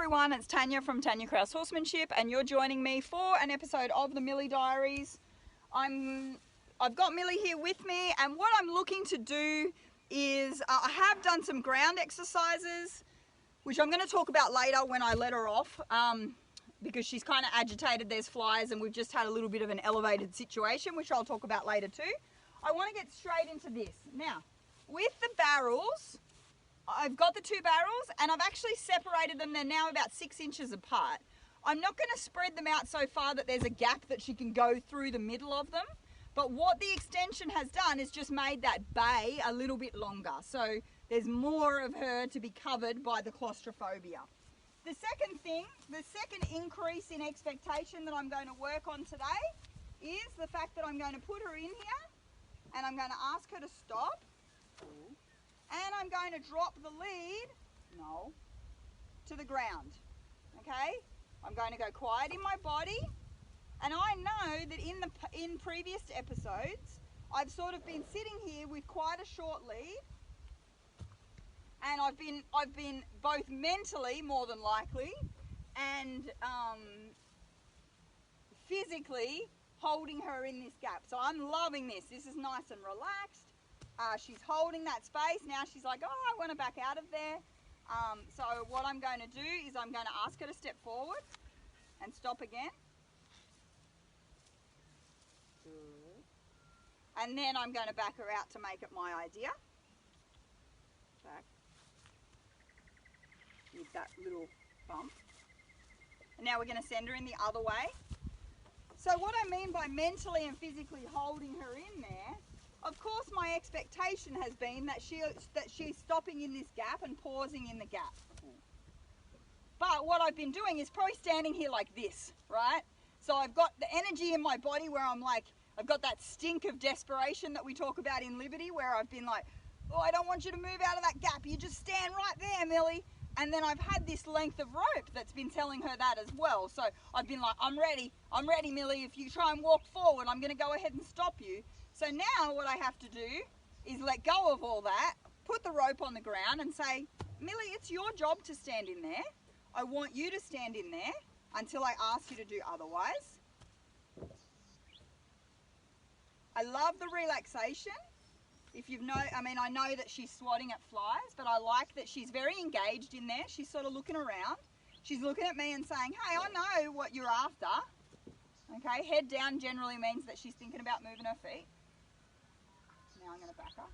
everyone, it's Tanya from Tanya Kraus Horsemanship, and you're joining me for an episode of the Millie Diaries. I've got Millie here with me, and what I'm looking to do is I have done some ground exercises, which I'm going to talk about later when I let her off, because she's kind of agitated. There's flies and we've just had a little bit of an elevated situation, which I'll talk about later too. I want to get straight into this. Now, with the barrels, I've got the two barrels and I've actually separated them. They're now about 6 inches apart. I'm not going to spread them out so far that there's a gap that she can go through the middle of them. But what the extension has done is just made that bay a little bit longer. So there's more of her to be covered by the claustrophobia. The second thing, the second increase in expectation that I'm going to work on today is the fact that I'm going to put her in here and I'm going to ask her to stop. And I'm going to drop the lead, to the ground, okay? I'm going to go quiet in my body, and I know that in previous episodes, I've sort of been sitting here with quite a short lead, and I've been both mentally, more than likely, and physically holding her in this gap. So I'm loving this. This is nice and relaxed. She's holding that space. Now she's like, oh, I want to back out of there. So what I'm going to do is I'm going to ask her to step forward and stop again. Good. And then I'm going to back her out to make it my idea. Back. With that little bump. And now we're going to send her in the other way. So what I mean by mentally and physically holding her in there, of course, my expectation has been that she's stopping in this gap and pausing in the gap. But what I've been doing is probably standing here like this, right? So I've got the energy in my body where I'm like, I've got that stink of desperation that we talk about in Liberty, where I've been like, oh, I don't want you to move out of that gap. You just stand right there, Millie. And then I've had this length of rope that's been telling her that as well. So I've been like, I'm ready, Millie. If you try and walk forward, I'm going to go ahead and stop you. So now what I have to do is let go of all that, put the rope on the ground and say, Millie, it's your job to stand in there. I want you to stand in there until I ask you to do otherwise. I love the relaxation. If you've I know that she's swatting at flies, but I like that she's very engaged in there. She's sort of looking around. She's looking at me and saying, hey, I know what you're after. Okay, head down generally means that she's thinking about moving her feet. Now I'm going to back her.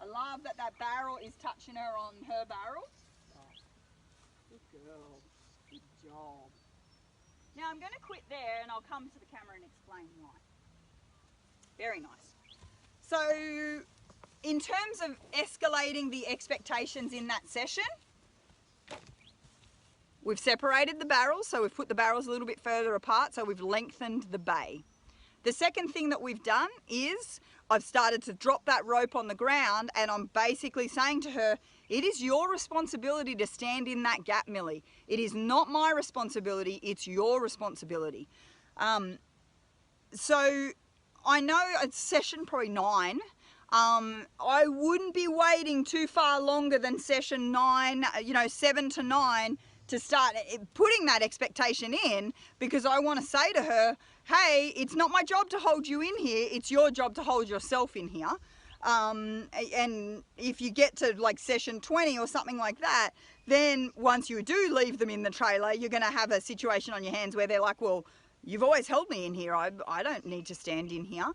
I love that that barrel is touching her on her barrel. Good girl. Good job. Now I'm going to quit there and I'll come to the camera and explain why. Very nice. So in terms of escalating the expectations in that session, we've separated the barrels, so we've put the barrels a little bit further apart, so we've lengthened the bay. The second thing that we've done is I've started to drop that rope on the ground and I'm basically saying to her, it is your responsibility to stand in that gap, Millie. It is not my responsibility, it's your responsibility. So I know it's session probably 9. I wouldn't be waiting too far longer than session 9, 7 to 9 to start putting that expectation in, because I want to say to her, hey, it's not my job to hold you in here, it's your job to hold yourself in here. And if you get to like session 20 or something like that, then once you do leave them in the trailer, you're going to have a situation on your hands where they're like, well, you've always held me in here, I don't need to stand in here.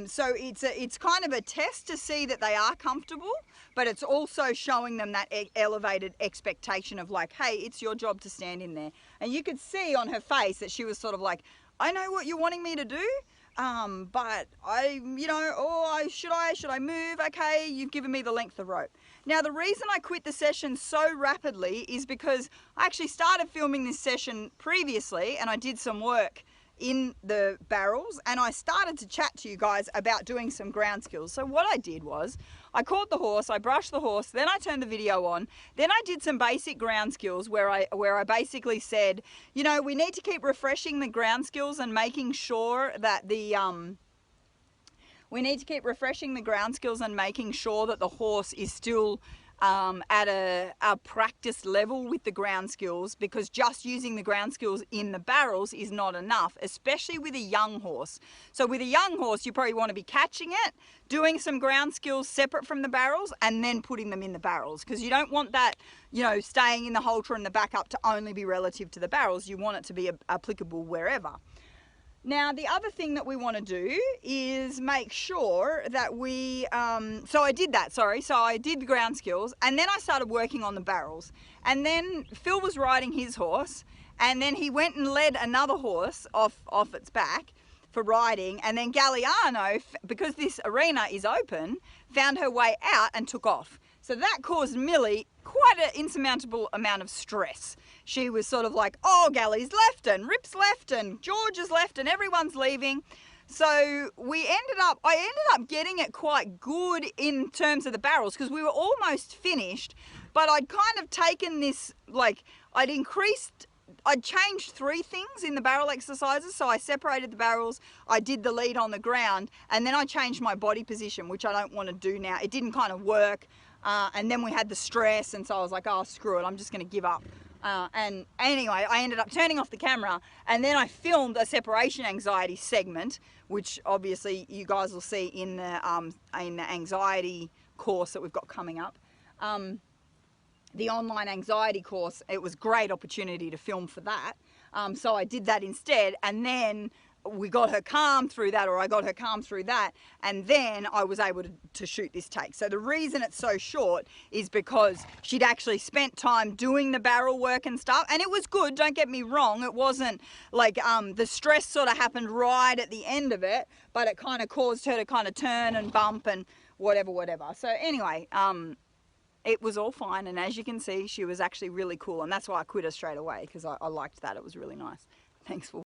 So it's kind of a test to see that they are comfortable, but it's also showing them that elevated expectation of like, hey, it's your job to stand in there. And you could see on her face that she was sort of like, I know what you're wanting me to do, but should I move? Okay, you've given me the length of rope. Now, the reason I quit the session so rapidly is because I actually started filming this session previously and I did some work in the barrels and I started to chat to you guys about doing some ground skills. So what I did was I caught the horse, I brushed the horse, then I turned the video on, then I did some basic ground skills where I basically said, we need to keep refreshing the ground skills and making sure that the we need to keep refreshing the ground skills and making sure that the horse is still at a practice level with the ground skills, because just using the ground skills in the barrels is not enough, especially with a young horse. So with a young horse, you probably want to be catching it, doing some ground skills separate from the barrels, and then putting them in the barrels, because you don't want that, you know, staying in the halter and the backup to only be relative to the barrels. You want it to be applicable wherever. Now, the other thing that we want to do is make sure that we, so I did that, sorry. So I did the ground skills, and then I started working on the barrels. And then Phil was riding his horse, and then he went and led another horse off its back for riding. And then Galliano, because this arena is open, found her way out and took off. So that caused Millie quite an insurmountable amount of stress. She was sort of like, oh, Gally's left and Rip's left and George is left and everyone's leaving. So I ended up getting it quite good in terms of the barrels, because we were almost finished, but I'd kind of taken this, like, I'd changed 3 things in the barrel exercises. So I separated the barrels, I did the lead on the ground, and then I changed my body position, which I don't want to do now. It didn't kind of work. And then we had the stress, and so I was like, oh, screw it, I'm just going to give up. And anyway, I ended up turning off the camera, and then I filmed a separation anxiety segment, which obviously you guys will see in the anxiety course that we've got coming up. The online anxiety course, it was a great opportunity to film for that. So I did that instead, and then we got her calm through that, or I got her calm through that, and then I was able to shoot this take. So the reason it's so short is because she'd actually spent time doing the barrel work and stuff, and it was good, don't get me wrong. It wasn't like the stress sort of happened right at the end of it, but it kind of caused her to kind of turn and bump and whatever. So anyway, it was all fine, and as you can see, she was actually really cool, and that's why I quit her straight away, because I liked that. It was really nice. Thanks for